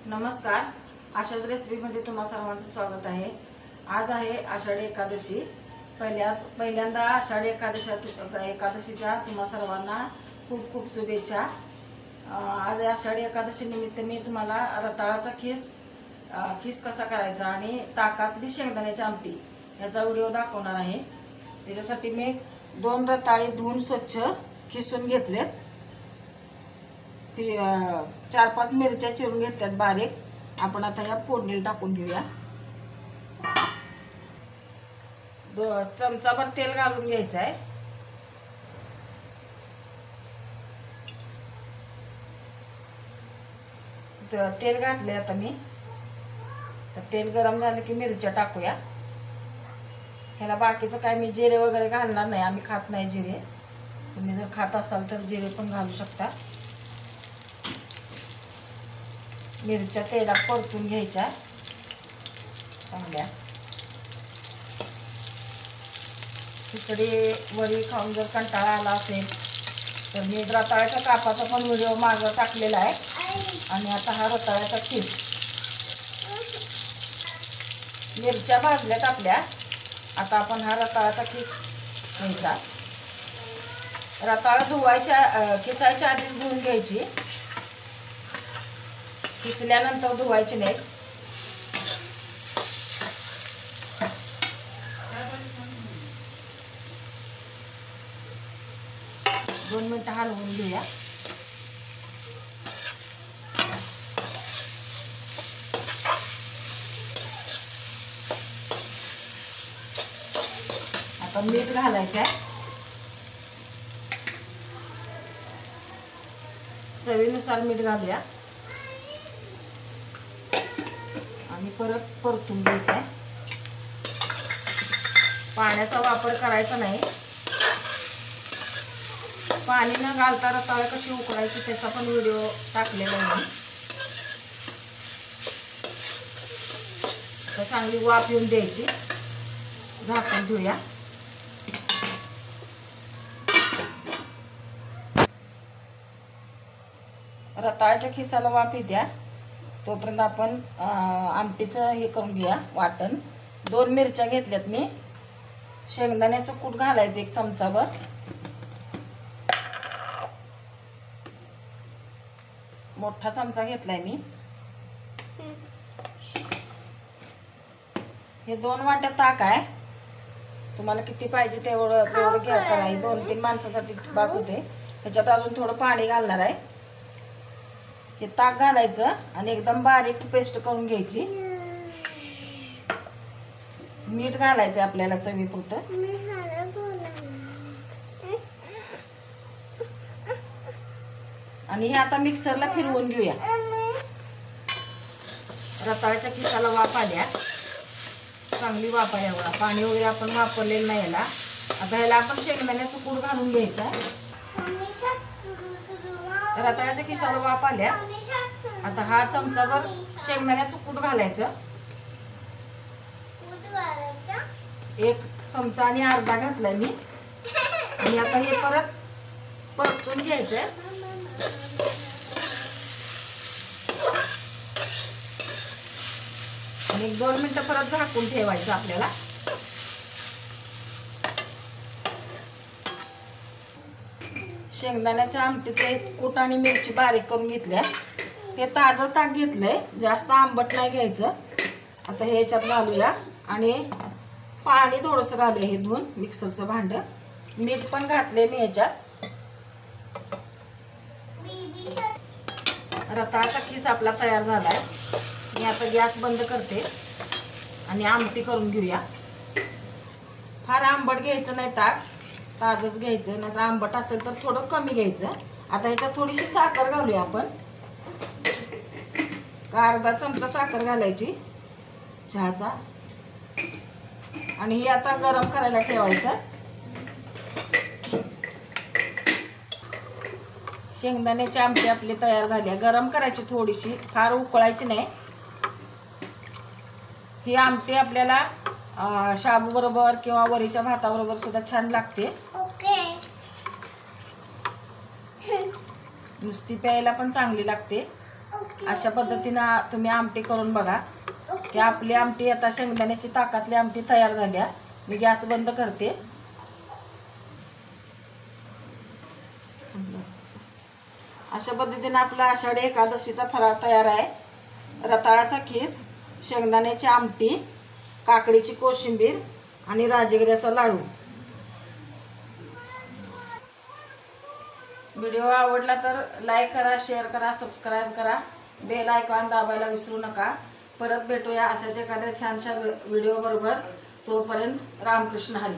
नमस्कार, आशाच रेसिपीमध्ये तुम्हा सर्वांचं स्वागत आहे। आज आहे आषाढी एकादशी। पहिल्यांदा आषाढी एकादशीच्या तुम्हा सर्वांना खूप खूप शुभेच्छा। आज आषाढी एकादशी निमित्त मी तुम्हाला रताळाचा खीस कसा करायचा आणि ताकातली शेंगदाण्याची आमटी याचा व्हिडिओ दाखवणार आहे। त्याच्यासाठी मी 2 रताळे धुवून स्वच्छ खिसून घेतलेत। 4-5 मिरच्या चिरून घेतल्यात बारीक। आपण आता या फोडणीला टाकून घेऊया। चमचाभर तेल घालून घ्यायचं आहे। तेल घातले आता मी। तर तेल गरम झालं की मिरच्या टाकूया। ह्याला बाकीचं काय मी जिरे वगैरे घालणार नाही, आम्ही खात नाही जिरे। तुम्ही जर खात असाल तर जिरे पण घालू शकता। मिरच्या तेलात परतून घ्यायच्या चांगल्या। खिचडी वरी खाऊन जर कंटाळा आला असेल तर मी रताळ्याच्या कापाचा पण व्हिडिओ मागं टाकलेला आहे। आणि आता हा रताळ्याचा खीस। मिरच्या भाजल्यात आपल्या। आता आपण हा रताळ्याचा खीस घ्यायचा। रताळा खिसायच्या आधी धुवून घ्यायची, खिसल्यानंतर धुवायची नाही। 2 मिनिटं हलवून घेऊया। आता मीठ घालायचं आहे। चवीनुसार मीठ घालूया आणि परत परतून घ्यायचं आहे। पाण्याचा वापर करायचा नाही। पाणी न घालता रताळे कशी उकळायची त्याचा पण व्हिडिओ टाकलेला आहे। तर चांगली वाफ येऊन द्यायची। झाकून ठेवूया। रताळ्याच्या खिसाला वाफ येत्या तोपर्यंत आपण आमटीचं हे करून घेऊया वाटण। 2 मिरच्या घेतल्यात मी। शेंगदाण्याचं कूट घालायचं 1 चमचाभर। मोठा चमचा घेतलाय मी। हे 2 वाट्या ताक आहे। तुम्हाला किती पाहिजे तेवढं घ्या कराय। 2-3 माणसासाठी बास होते। ह्याच्यात अजून थोडं पाणी घालणार आहे। हे ताक घालायचं आणि एकदम बारीक पेस्ट करून घ्यायची। मीठ घालायचं आपल्याला चवीपुरतं। आणि हे आता मिक्सरला फिरवून घेऊया। रताळ्याच्या खिसाला वाफ आल्या, चांगली वाफ आहे बघा। पाणी वगैरे आपण वापरलेलं नाही याला। आता ह्याला आपण शेंगदाण्याचं कूट घालून घ्यायचं आहे। रताळ्याच्या खिसाला वाफ आल्या। आता हा चमचाभर शेंगदाण्याचं कूट घालायचं। 1 चमचा आणि अर्धा घातलाय मी। आणि आता हे परत परतून घ्यायचंय। आणि 2 मिनिटं परत झाकून ठेवायचं आपल्याला। शेंगदाण्याच्या आमटीचे कूट आणि मिरची बारीक करून घेतल्या। हे ताजं ताक घेतलंय, जास्त आंबट नाही घ्यायचं। आता हे याच्यात घालूया आणि पाणी थोडंसं घालूया हे धुवून मिक्सरचं भांड। मीठ पण घातलंय मी याच्यात। रताळाचा खीस आपला तयार झालाय। मी आता गॅस बंद करते आणि आमटी करून घेऊया। फार आंबट घ्यायचं नाही ताक, ताजंच घ्यायचं। नाही तर आंबट असेल तर थोडं कमी घ्यायचं। आता ह्याच्यात थोडीशी साखर घालूया आपण। अर्धा चमचा साखर घालायची चहाचा। आणि हे आता गरम करायला ठेवायचं। शेंगदाण्याची आमटी आपली तयार झाली। गरम करायची थोडीशी, फार उकळायची नाही। ही आमटी आपल्याला शाबू बरोबर किंवा वरीच्या भाताबरोबर सुद्धा छान लागते। नुसती प्यायला पण चांगली लागते। अशा पद्धतीनं तुम्ही आमटी करून बघा की आपली आमटी आता शेंगदाण्याची ताकातली आमटी तयार झाल्या. मी गॅस बंद करते. अशा पद्धतीनं आपला आषाढी एकादशीचा फराळ तयार आहे. रताळाचा खीस, शेंगदाण्याची आमटी, काकडीची कोशिंबीर आणि राजगिऱ्याचा लाडू. व्हिडिओ आवडला तर लाईक करा, शेअर करा, सबस्क्राईब करा, बेल आयकॉन दाबायला विसरू नका. परत भेटूया अशाच एखाद्या छानशा व्हिडिओ बरोबर. तोपर्यंत रामकृष्ण हरी.